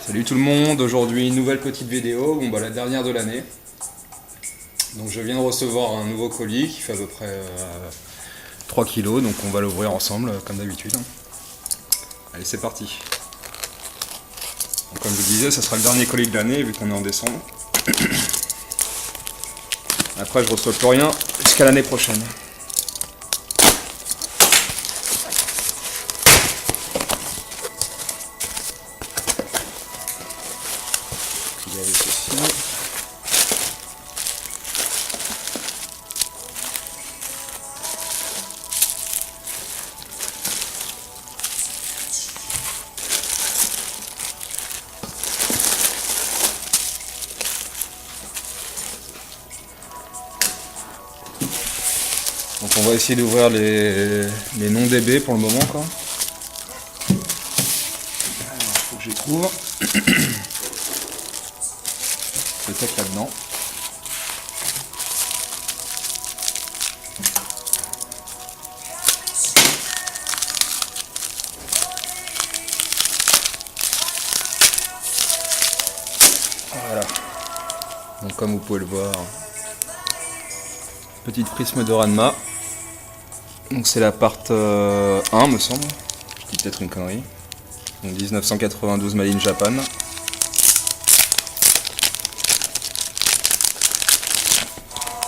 Salut tout le monde, aujourd'hui une nouvelle petite vidéo, la dernière de l'année. Donc je viens de recevoir un nouveau colis qui fait à peu près 3 kilos, donc on va l'ouvrir ensemble comme d'habitude. Allez, c'est parti. Donc, comme je vous disais, ça sera le dernier colis de l'année vu qu'on est en décembre. Après je reçois plus rien jusqu'à l'année prochaine. Il y avait ceci. Donc on va essayer d'ouvrir les non DB pour le moment quoi. Alors, faut que je les trouve. Peut-être là-dedans. Voilà. Donc comme vous pouvez le voir, petite prisme de Ranma. Donc c'est la part 1 me semble. Je dis peut-être une connerie. Donc 1992 Made in Japan.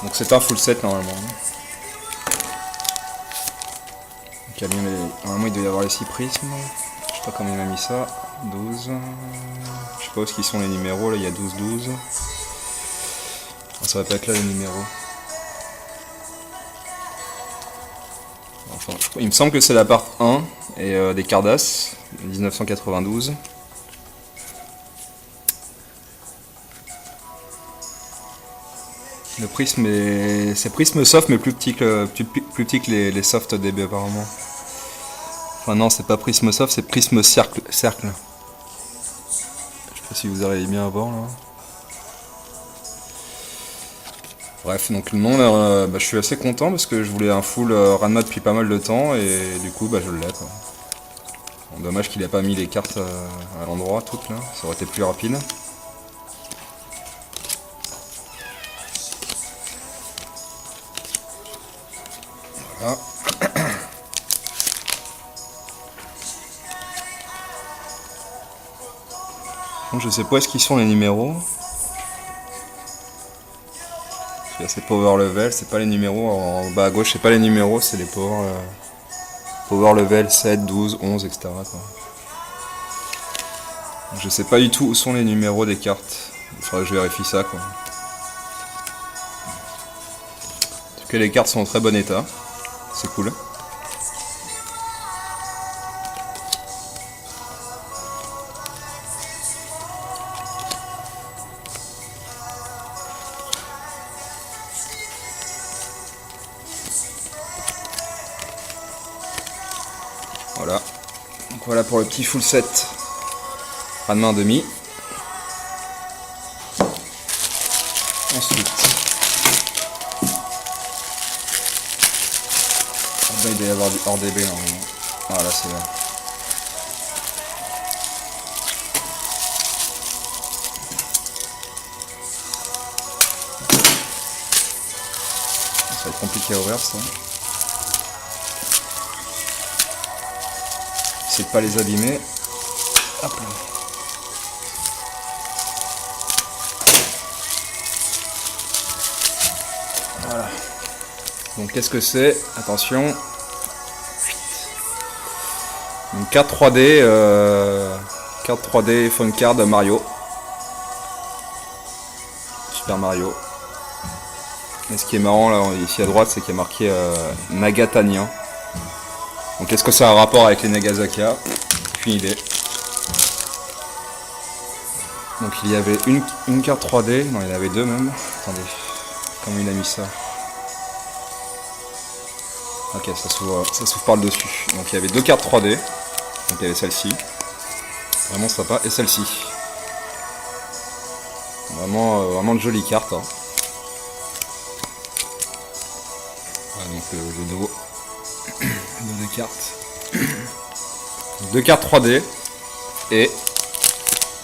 Donc c'est pas un full set normalement. Donc, normalement il doit y avoir les 6 prismes. Je sais pas combien il m'a mis ça. 12. Je sais pas où ils sont les numéros, là il y a 12. Ça va pas être là les numéros. Enfin, il me semble que c'est la part 1 et des Cardass 1992. Le prisme c'est prisme soft mais plus petit que les soft DB apparemment. Enfin non, c'est pas prisme soft, c'est prisme cercle. Je sais pas si vous arrivez bien à voir là. Bref, donc le nom, je suis assez content parce que je voulais un full Ranma depuis pas mal de temps et du coup je l'ai quoi. Bon, dommage qu'il ait pas mis les cartes à l'endroit toutes là, ça aurait été plus rapide. Voilà. Donc, je sais pas où est-ce qu'ils sont les numéros. Là c'est power level, c'est pas les numéros en bas à gauche, c'est pas les numéros, c'est les power level 7, 12, 11, etc. quoi. Je sais pas du tout où sont les numéros des cartes. Il faudrait que je vérifie ça quoi. En tout cas les cartes sont en très bon état. C'est cool. Voilà. Donc voilà pour le petit full set. Ranma 1/2. Ensuite. Là, il doit y avoir du hors DB normalement. Voilà, c'est là. Ça va être compliqué à ouvrir ça. J'essaie de pas les abîmer. Hop là. Voilà. Donc qu'est-ce que c'est? Attention. Une carte 3D, carte 3D phone card Mario. Super Mario. Et ce qui est marrant là, ici à droite, c'est qu'il y a marqué Nagatania. Donc est-ce que ça a un rapport avec les Nagasaki? Aucune idée. Donc il y avait une carte 3D, non il y en avait deux même. Attendez, comment il a mis ça? Ok, ça s'ouvre par le dessus. Donc il y avait deux cartes 3D. Donc il y avait celle-ci. Vraiment sympa. Et celle-ci. Vraiment de jolies cartes. Hein. Voilà, donc le nouveau. Deux cartes. Deux cartes 3D. Et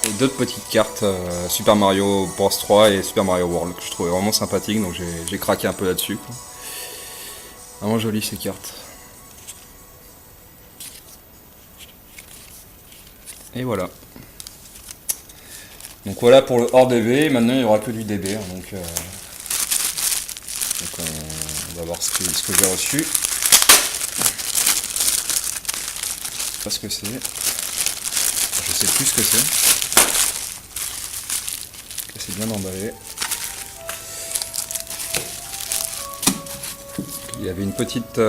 et d'autres petites cartes Super Mario Bros 3 et Super Mario World que je trouvais vraiment sympathiques, donc j'ai craqué un peu là-dessus. Vraiment jolies ces cartes. Et voilà. Donc voilà pour le hors DB, maintenant il n'y aura que du DB, hein, donc on va voir ce que j'ai reçu. Je sais pas ce que c'est. Je sais plus ce que c'est. C'est bien emballé. Il y avait une petite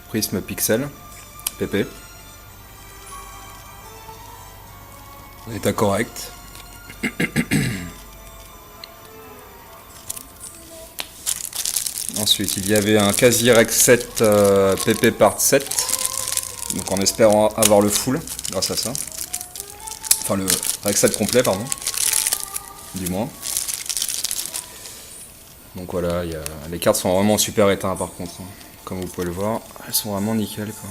prisme pixel PP. État correct. Ensuite, il y avait un Casirex 7 PP Part 7. Donc en espérant avoir le full grâce à ça. Enfin le Rex 7 complet, pardon. Du moins. Donc voilà, les cartes sont vraiment en super état par contre. Hein. Comme vous pouvez le voir, elles sont vraiment nickel quoi.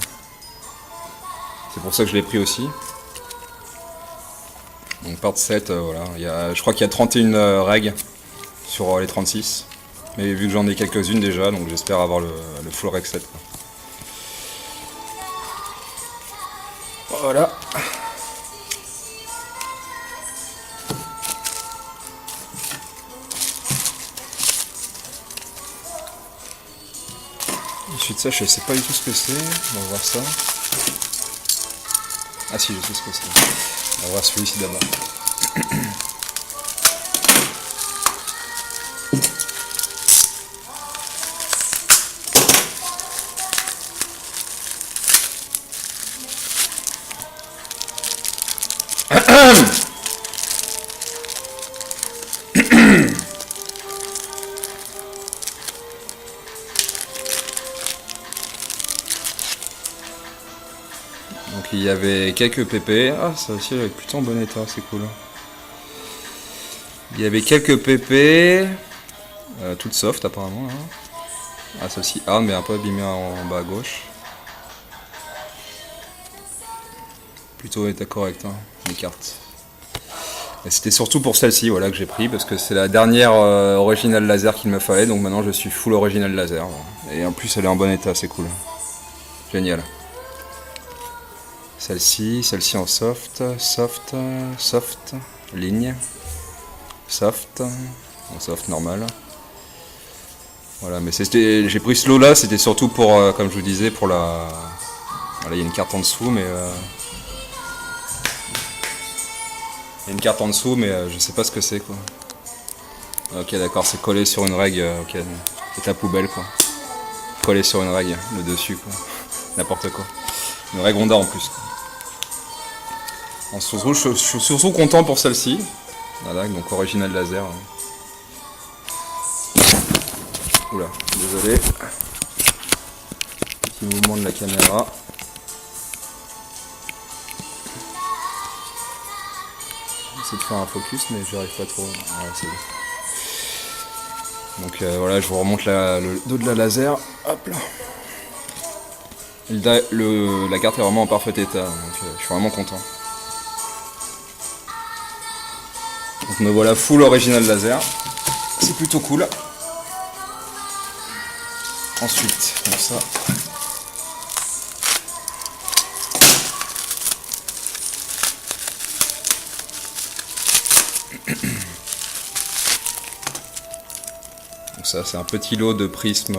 C'est pour ça que je l'ai pris aussi. Donc part 7, voilà, je crois qu'il y a 31 règles sur les 36. Mais vu que j'en ai quelques-unes déjà, donc j'espère avoir le full reg 7. Quoi. Voilà. Ensuite ça, je sais pas du tout ce que c'est. On va voir ça. Ah si, je sais ce que c'est. On va voir celui-ci d'abord. Donc il y avait quelques PP. Ah, ça aussi avec plutôt en bon état, c'est cool. Il y avait quelques PP, toutes soft apparemment. Hein. Ah, celle-ci, mais un peu abîmée en bas à gauche. Plutôt état correct, hein, les cartes. Et c'était surtout pour celle-ci voilà, que j'ai pris, parce que c'est la dernière original laser qu'il me fallait, donc maintenant je suis full original laser. Voilà. Et en plus elle est en bon état, c'est cool. Génial. Celle-ci en soft, ligne, soft normal. Voilà, mais j'ai pris ce lot là, c'était surtout pour, comme je vous disais, pour la... Voilà, il y a une carte en dessous, mais... Il y a une carte en dessous, mais je sais pas ce que c'est quoi. Ok, d'accord, c'est collé sur une règle, ok, c'est ta poubelle quoi. Collé sur une règle, le dessus quoi. N'importe quoi. Une règle Honda en plus quoi. Je suis surtout content pour celle-ci. Voilà, donc original laser. Oula, désolé. Petit mouvement de la caméra. J'essaie de faire un focus, mais j'y arrive pas trop. Ouais, c'est bon. Donc voilà, je vous remonte le dos de la laser. Hop là. La carte est vraiment en parfait état, donc je suis vraiment content. Donc me voilà full original laser, c'est plutôt cool. Ensuite, comme ça. Donc ça c'est un petit lot de prismes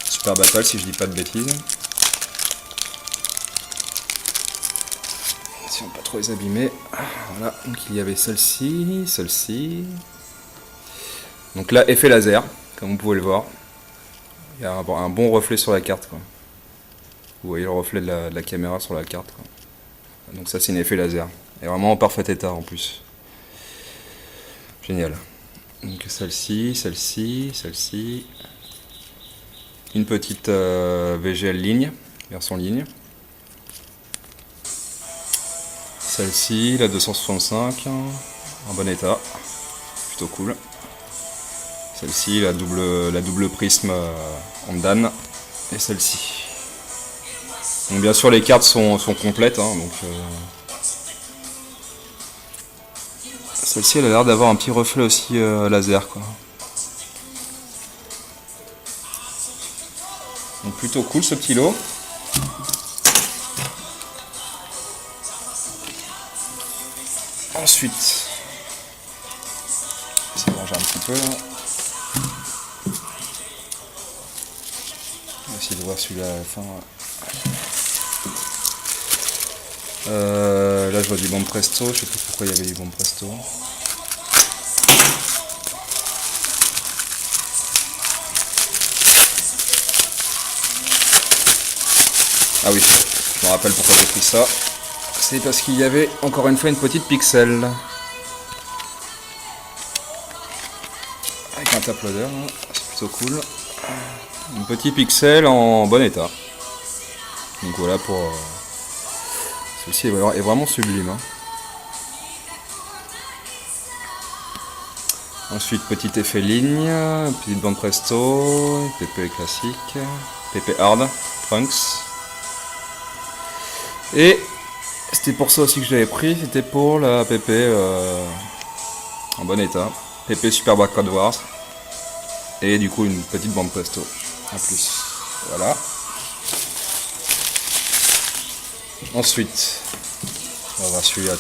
Super Battle si je dis pas de bêtises. Si on peut pas trop les abîmer. Voilà, donc il y avait celle-ci. Donc là, effet laser, comme vous pouvez le voir. Il y a un bon reflet sur la carte. Quoi. Vous voyez le reflet de la caméra sur la carte. Quoi. Donc ça c'est un effet laser. Et vraiment en parfait état en plus. Génial. Donc celle-ci. Une petite VGL ligne, version ligne. Celle-ci, la 265, en bon état, plutôt cool. Celle-ci, la double prisme en Dan, et celle-ci. Donc bien sûr les cartes sont complètes, hein, donc Celle-ci elle a l'air d'avoir un petit reflet aussi laser quoi. Donc plutôt cool ce petit lot. Ensuite, c'est bon, j'ai un petit peu là. On va essayer de voir celui-là à la fin. Là je vois du Bombe Presto, je sais pas pourquoi il y avait du Bombe Presto. Ah oui, je me rappelle pourquoi j'ai pris ça. C'est parce qu'il y avait encore une fois une petite pixel. Avec un tape-loader, c'est plutôt cool. Un petit pixel en bon état. Donc voilà pour... Ceci est vraiment sublime. Hein. Ensuite, petit effet ligne, petite bande presto, PP classique, PP hard, Trunks. Et c'était pour ça aussi que je l'avais pris, c'était pour la PP en bon état. PP Super Backward Wars. Et du coup une petite bande presto en plus. Voilà. Ensuite, on va voir celui-là.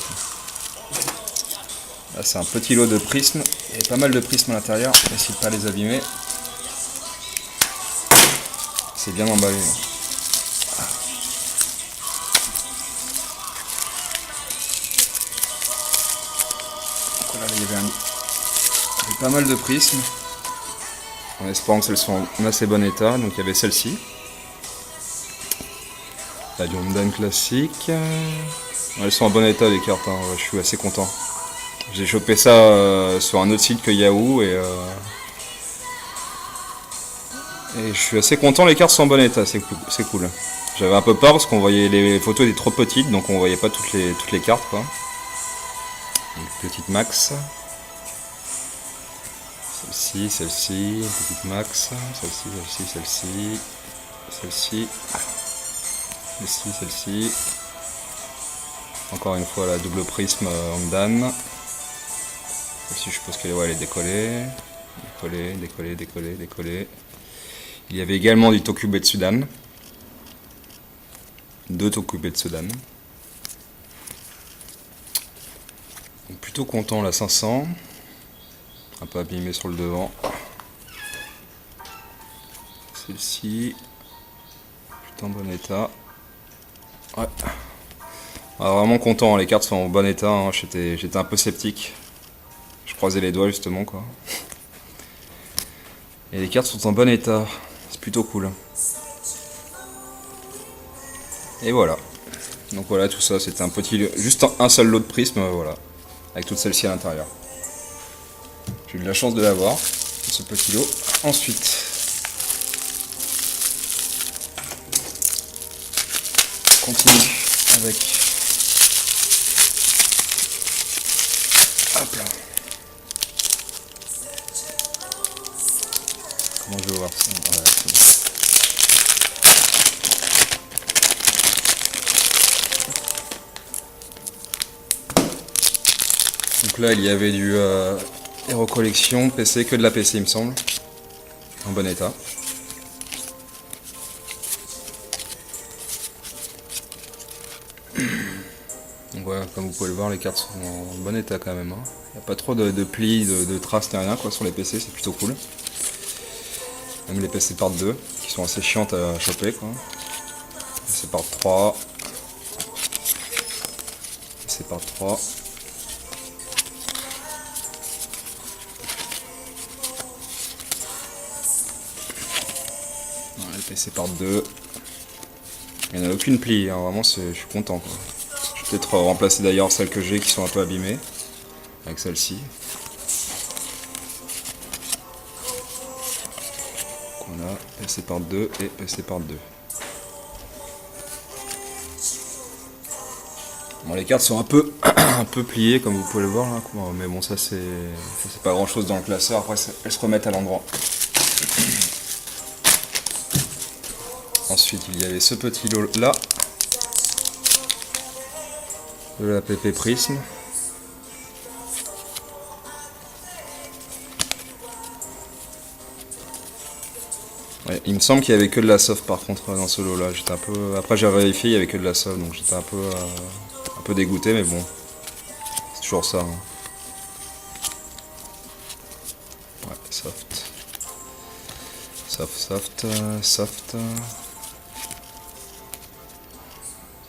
Là c'est un petit lot de prismes. Il y a pas mal de prismes à l'intérieur. Essayez de ne pas les abîmer. C'est bien emballé. Là, il y avait pas mal de prismes. En espérant que elles sont en assez bon état. Donc il y avait celle-ci. La Hyundai classique. Elles sont en bon état les cartes, hein. Je suis assez content. J'ai chopé ça sur un autre site que Yahoo et je suis assez content, les cartes sont en bon état, c'est cool. J'avais un peu peur parce qu'on voyait les photos étaient trop petites, donc on voyait pas toutes les cartes quoi. Une petite max. Celle-ci, petite max, celle-ci. Encore une fois la double prisme Hondan. Celle-ci je suppose qu'elle est décollée. Décollée. Il y avait également du Tokubetsudan. 2 Tokubetsudan. Donc plutôt content la 500. Un peu abîmé sur le devant. Celle-ci. Plutôt en bon état. Ouais. Ah, vraiment content, les cartes sont en bon état. Hein. J'étais un peu sceptique. Je croisais les doigts justement quoi. Et les cartes sont en bon état. C'est plutôt cool. Et voilà. Donc voilà, tout ça, c'était un petit, juste un seul lot de prismes, voilà, avec toutes celles-ci à l'intérieur. J'ai eu de la chance de l'avoir, ce petit lot. Ensuite, on continue avec, hop là. Comment je vais voir ça? Voilà, c'est bon. Donc là il y avait du Hero Collection PC, que de la PC il me semble, en bon état. Donc voilà, comme vous pouvez le voir, les cartes sont en bon état quand même. Hein. Il n'y a pas trop de plis, de traces ni rien quoi sur les PC, c'est plutôt cool. Même les PC part 2 qui sont assez chiantes à choper quoi. PC part 3. PC part 3. Voilà, PC part 2. Il n'y en a aucune pli, hein. Vraiment je suis content quoi. Je vais peut-être remplacer d'ailleurs celles que j'ai qui sont un peu abîmées avec celle-ci. On a PC part 2 et PC part 2. Bon, les cartes sont un peu pliées comme vous pouvez le voir là, mais bon ça c'est pas grand chose dans le classeur, après elles se remettent à l'endroit. Ensuite il y avait ce petit lot là de la PP Prism. Il me semble qu'il y avait que de la soft par contre dans ce lot là. J'étais un peu. Après j'ai vérifié, il y avait que de la soft, donc j'étais un peu dégoûté, mais bon. C'est toujours ça. Hein. Ouais, soft. Soft.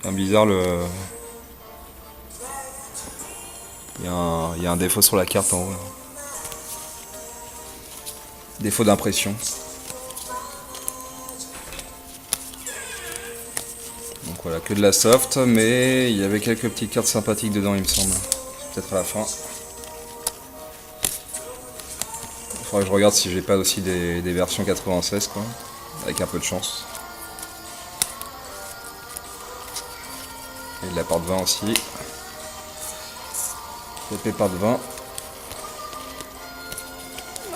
C'est bizarre le. Il y a un défaut sur la carte en haut. Là. Défaut d'impression. Donc voilà, que de la soft, mais il y avait quelques petites cartes sympathiques dedans, il me semble. Peut-être à la fin. Il faudra que je regarde si j'ai pas aussi des versions 96, quoi. Avec un peu de chance. Et de la part de 20 aussi. PP part de 20.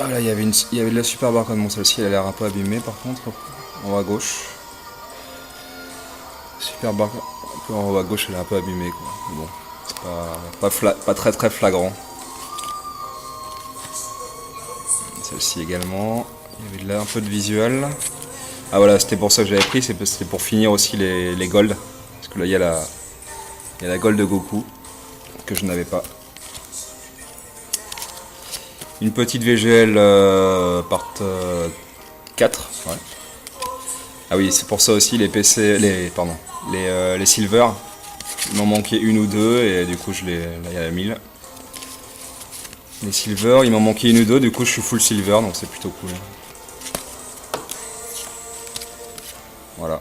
Ah là, il y avait de la super barcode. Bon, celle-ci, elle a l'air un peu abîmée par contre. En haut à gauche. Super barcode. En haut à gauche, elle est un peu abîmée, quoi. Mais bon, c'est pas très très flagrant. Celle-ci également. Il y avait là un peu de visuel. Ah voilà, c'était pour ça que j'avais pris. C'était pour finir aussi les golds. Parce que là, il y a la gold de Goku. Que je n'avais pas. Une petite VGL part 4. Ouais. Ah oui, c'est pour ça aussi les PC, les silver. Il m'en manquait une ou deux et du coup là il y a la 1000. Les silver, il m'en manquait une ou deux, du coup je suis full silver donc c'est plutôt cool. Voilà.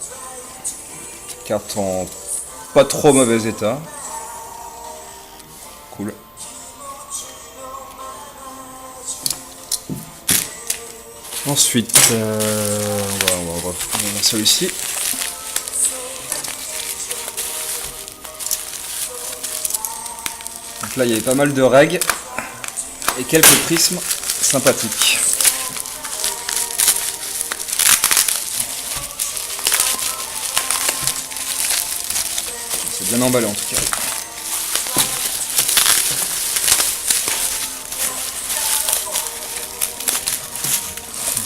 Carte en pas trop mauvais état. Cool. Ensuite, on va voir celui-ci. Donc là, il y avait pas mal de règles et quelques prismes sympathiques. C'est bien emballé en tout cas.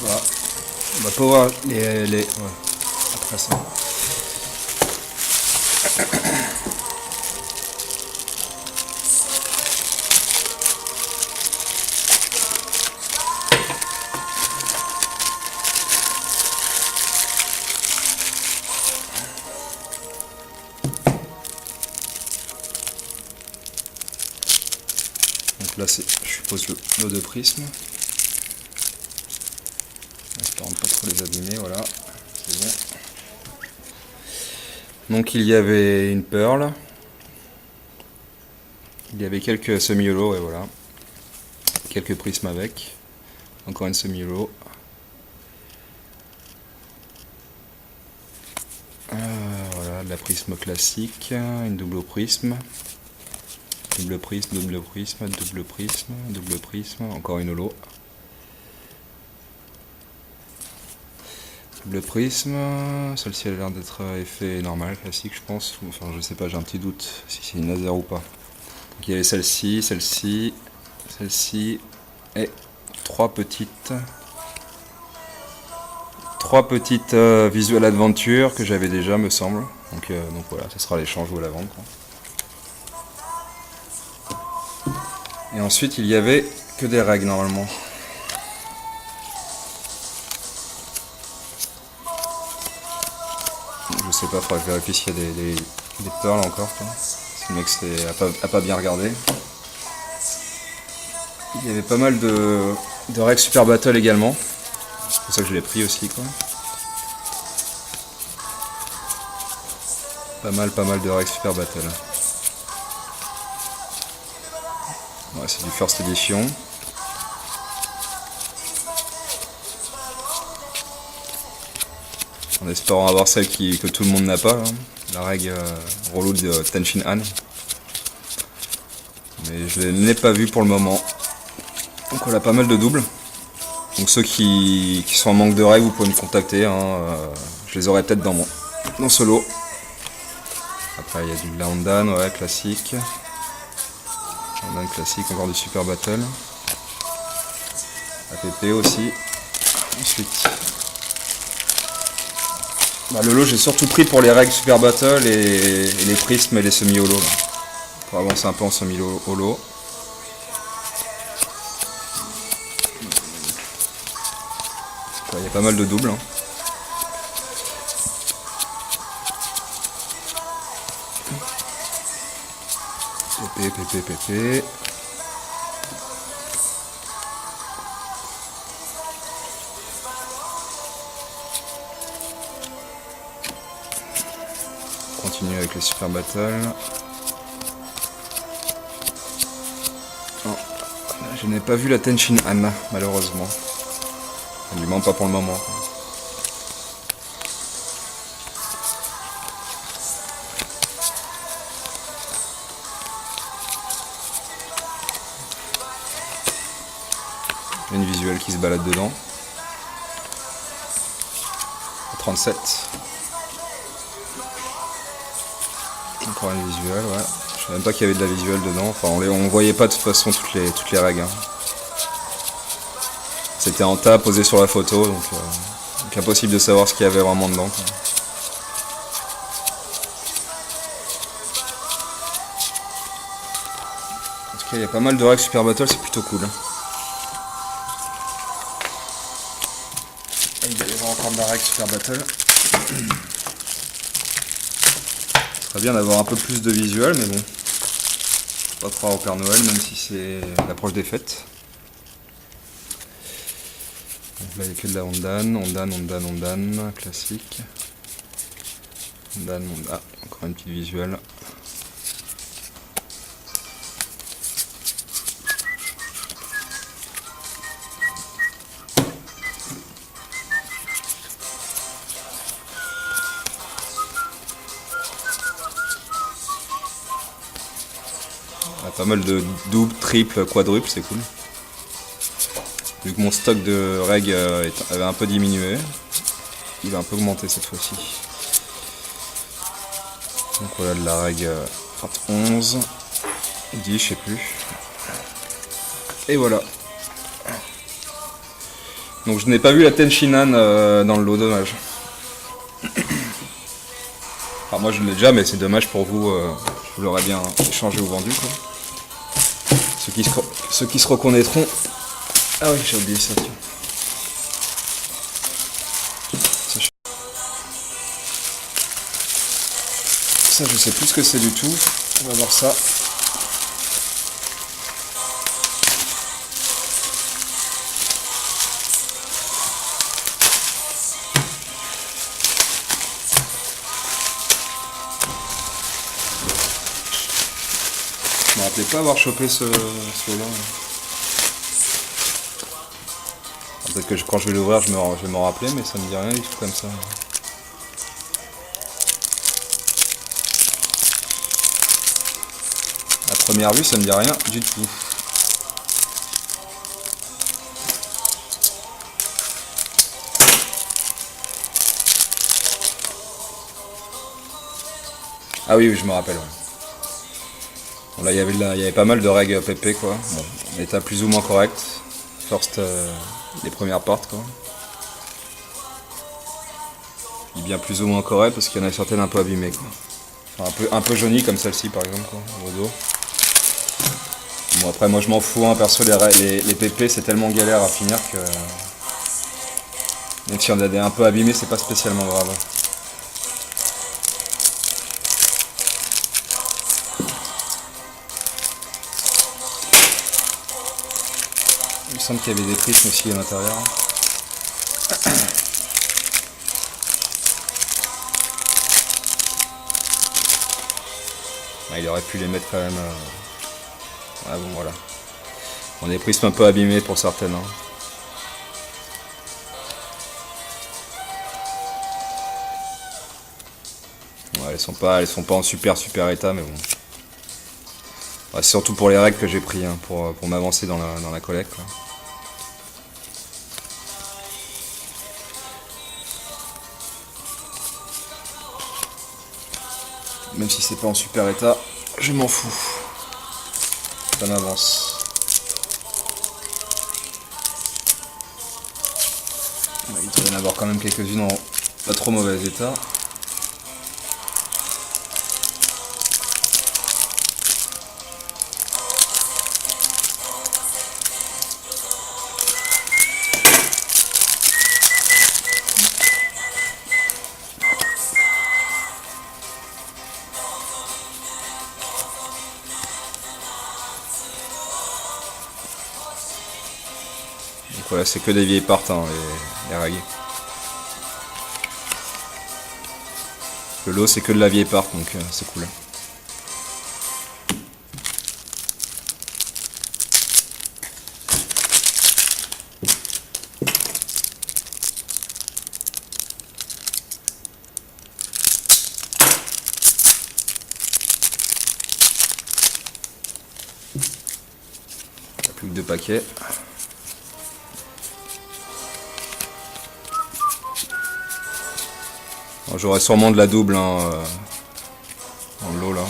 Voilà. On va pas voir les... Ouais. Après ça. Donc là, je suppose le lot de prismes. Espérons pas trop les abîmer, voilà, c'est bon. Donc il y avait une perle, il y avait quelques semi-holos et voilà, quelques prismes avec, encore une semi-holo. Voilà, de la prisme classique, une double prisme, double prisme, double prisme, double prisme, double prisme, encore une holo. Le prisme, celle-ci a l'air d'être effet normal, classique je pense, enfin je sais pas, j'ai un petit doute si c'est une laser ou pas. Donc il y avait celle-ci, celle-ci, celle-ci et trois petites Visual Adventure que j'avais déjà me semble. Donc voilà, ce sera l'échange ou à la vente. Et ensuite il y avait que des règles normalement. Je sais pas, faudrait que je vérifie s'il y a des perles encore. Si le mec a pas bien regardé. Il y avait pas mal de règles Super Battle également. C'est pour ça que je l'ai pris aussi quoi. Pas mal de règles Super Battle. Ouais, c'est du First Edition. En espérant avoir celle que tout le monde n'a pas, hein. La règle relou de Tenshin Han. Mais je ne l'ai pas vu pour le moment. Donc on a pas mal de doubles. Donc ceux qui sont en manque de règles, vous pouvez me contacter. Hein. Je les aurai peut-être dans ce lot. Après il y a du Laondan, ouais, classique. Laondan classique, encore du Super Battle. APP aussi. Ensuite... Bah, le lot j'ai surtout pris pour les règles Super Battle et les prismes et les semi-holo. Pour avancer un peu en semi-holo. Il y a pas mal de doubles. Hein. PP. Continue avec les Super Battle. Oh, je n'ai pas vu la Tenshin Han, malheureusement. Du moins pas pour le moment. Une visuelle qui se balade dedans. 37. Encore une visuelle, ouais. Je savais même pas qu'il y avait de la visuelle dedans. Enfin, on voyait pas de toute façon toutes les règles. Hein. C'était en tas posé sur la photo, donc impossible de savoir ce qu'il y avait vraiment dedans. Quoi. En tout cas, il y a pas mal de règles Super Battle, c'est plutôt cool. Il va y avoir encore de la règle Super Battle. Ce serait bien d'avoir un peu plus de visuel, mais bon. Pas trop au Père Noël, même si c'est l'approche des fêtes. Donc là, il n'y a que de la Hondan, classique. Hondan, encore une petite visuelle. Pas mal de double, triple, quadruple, c'est cool. Vu que mon stock de règles avait un peu diminué, il va un peu augmenter cette fois-ci. Donc voilà de la règle 11, 10, je sais plus. Et voilà. Donc je n'ai pas vu la Tenshin Han dans le lot, dommage. Enfin moi je l'ai déjà, mais c'est dommage pour vous, je vous l'aurais bien échangé ou vendu quoi. Ceux qui se reconnaîtront. Ah oui, j'ai oublié ça. Ça, je sais plus ce que c'est du tout. On va voir ça. Je me rappelais pas avoir chopé ce là. Peut-être que quand je vais l'ouvrir, je vais m'en rappeler, mais ça me dit rien du tout comme ça. À première vue, ça me dit rien du tout. Ah oui, je me rappelle. Ouais. Bon, là, il y avait pas mal de règles PP, quoi. Bon, en état plus ou moins correct. First, les premières parts, quoi. Il est bien plus ou moins correct parce qu'il y en a certaines un peu abîmées, quoi. Enfin, un peu jaunies comme celle-ci, par exemple, quoi, au dos. Bon, après, moi, je m'en fous, hein, perso, les PP, c'est tellement galère à finir que... Même si on a des un peu abîmés, c'est pas spécialement grave. Il me semble qu'il y avait des prismes aussi à l'intérieur. Ah, il aurait pu les mettre quand même. Ah bon, voilà. On a des prismes un peu abîmés pour certaines. Hein. Ouais, elles sont pas en super état, mais bon. Ouais, c'est surtout pour les règles que j'ai pris, hein, pour m'avancer dans la collecte. Quoi. Même si c'est pas en super état, je m'en fous. Ça m'avance. Il doit y en avoir quand même quelques-unes pas trop mauvais état. Donc voilà, c'est que des vieilles parts, hein, les règles. Le lot c'est que de la vieille part, donc c'est cool. Il n'y a plus que 2 paquets. J'aurai sûrement de la double hein, dans le lot là.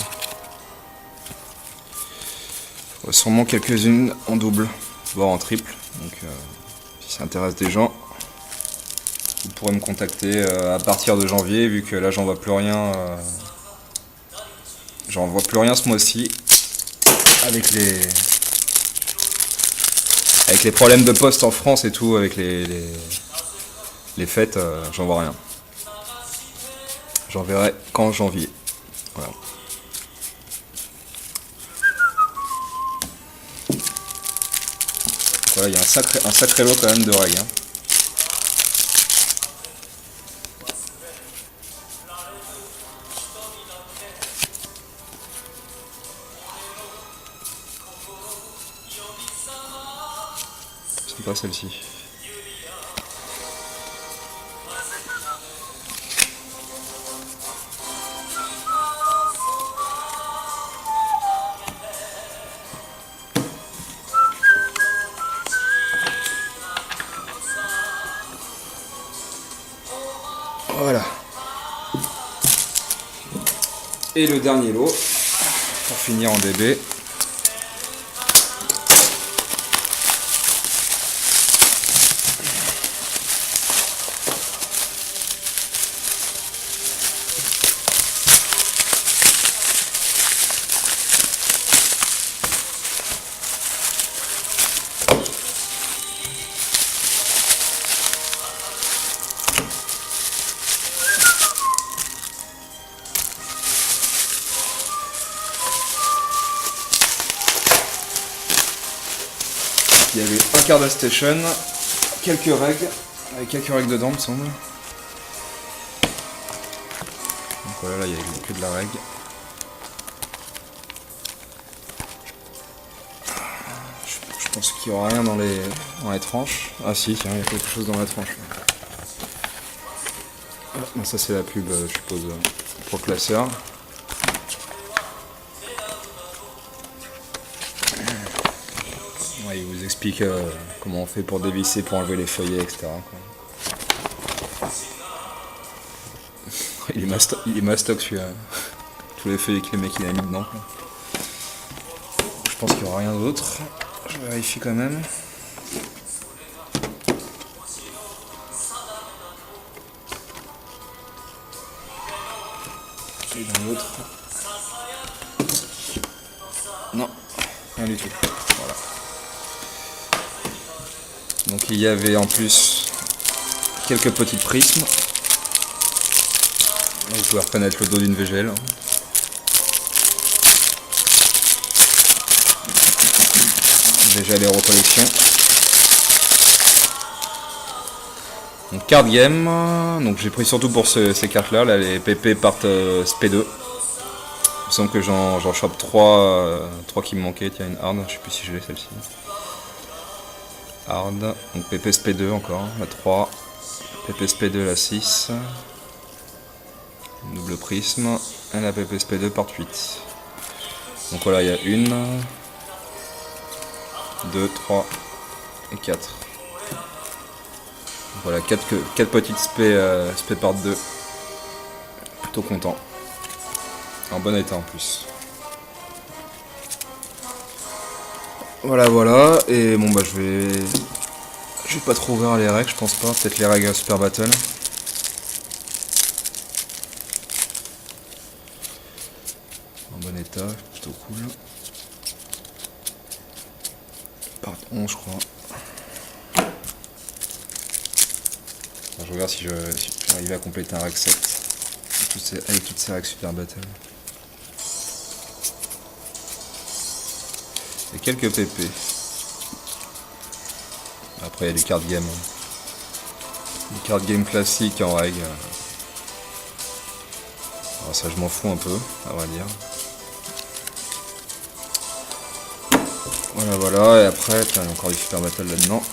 J'aurai sûrement quelques-unes en double, voire en triple. Donc si ça intéresse des gens, vous pourrez me contacter à partir de janvier, vu que là j'en vois plus rien. J'en vois plus rien ce mois-ci. Avec les problèmes de poste en France et tout, avec les fêtes, j'en vois rien. J'en verrai qu'en janvier. Voilà. Voilà, il y a un sacré lot quand même de règles. Hein. C'est pas celle-ci. Voilà. Et le dernier lot, pour finir en bébé. Il y avait un Card Station, quelques règles, avec quelques règles dedans, me semble. Donc voilà, là il n'y a que de la règle. Je pense qu'il n'y aura rien dans les tranches. Ah si, tiens, il y a quelque chose dans la tranche. Ah, ça c'est la pub, je suppose, pour le classeur. Ouais, il vous explique comment on fait pour dévisser, pour enlever les feuillets, etc. Quoi. Il est mastoc celui-là. Tous les feuillets que les mecs il a mis dedans. Quoi. Je pense qu'il n'y aura rien d'autre. Je vérifie quand même. Et dans l'autre. Non, rien du tout. Voilà. Donc il y avait en plus quelques petits prismes. Vous pouvez reconnaître le dos d'une VGL. VGL Hero Collection. Donc card game. Donc j'ai pris surtout pour ces cartes là, les PP part SP2. Il me semble que j'en chope 3 qui me manquaient. Tiens, une hard, je sais plus si je l'ai celle-ci. Hard, donc PPSP2 encore, la 3, PPSP2 la 6, double prisme, et la PPSP2 part 8. Donc voilà, il y a 1, 2, 3 et 4. Donc voilà, 4 petites SP part 2. Plutôt content. En bon état en plus. Voilà, et bon bah je vais pas trop ouvrir les règles, je pense pas, peut-être les règles Super Battle. état, plutôt cool. Part 11 je crois. Alors, je regarde si j'arrive à compléter un rack 7 avec toutes ces racks Super Battle. Et quelques PP. Après il y a des cartes game. Des cartes game classiques en règle. Alors ça je m'en fous un peu, à vrai dire. Voilà, et après, il y a encore du Super Battle là-dedans.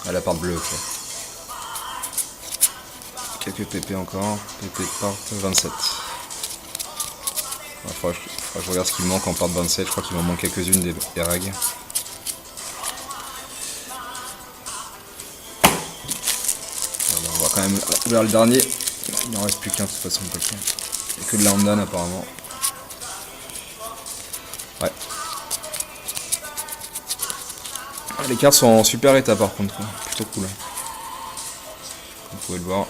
Ah, la part bleue, ok. Quelques PP encore. PP part 27. Il faudra que je regarde ce qu'il me manque en part 27. Je crois qu'il m'en manque quelques-unes des règles. On va quand même ouvrir le dernier. Il n'en reste plus qu'un de toute façon. Il n'y a que de la Handan apparemment. Ouais. Les cartes sont en super état par contre, quoi. Plutôt cool. Vous pouvez le voir.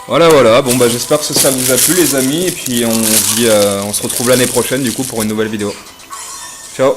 Voilà, bon bah j'espère que ça vous a plu les amis, et puis on se retrouve l'année prochaine du coup pour une nouvelle vidéo. Ciao.